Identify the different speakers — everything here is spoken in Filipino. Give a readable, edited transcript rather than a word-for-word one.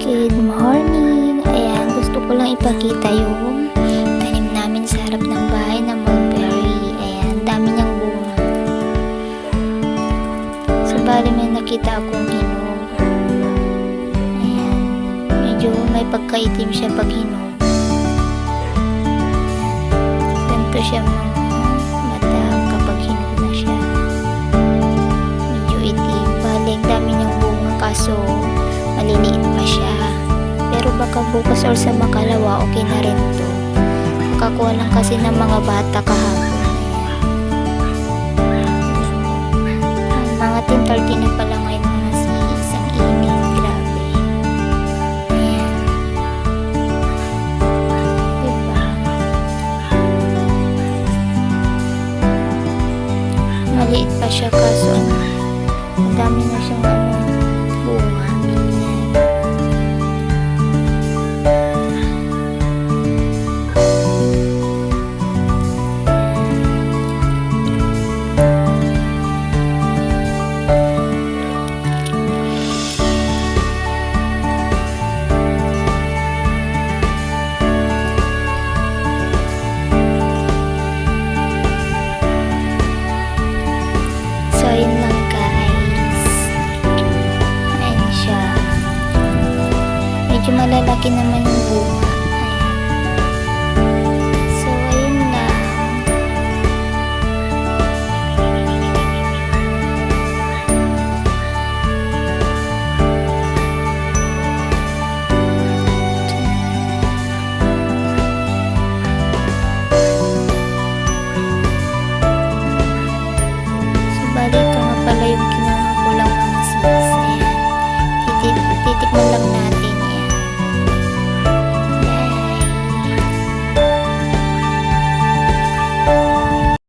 Speaker 1: Good morning! Ayan, gusto ko lang ipakita yung tanim namin sa harap ng bahay na mulberry. Ayan, dami niyang bunga. So, bali may nakita akong hinog. Ayan, medyo may pagkaitim siya pag hinog. Ganito siya mata kapag hinog na siya. Medyo itim. Bali, ang dami niyang bunga kaso maliliit pa siya. Pero baka bukas or sa makalawa, okay na rin to. Nakakuha lang kasi ng mga bata kahapon. Ayan. Mga 10:30 na pala ngayon mga isang init. Grabe. Ayan. Diba? Maliit pa siya kaso madami na siyang bunga. So, yun lang guys. Ayan siya. Medyo malalaki naman yung bunga. Ayan. So, ayun lang. So, bali ito nga pala yung kinuha ko lang mga seeds. Ayan. Titikman lang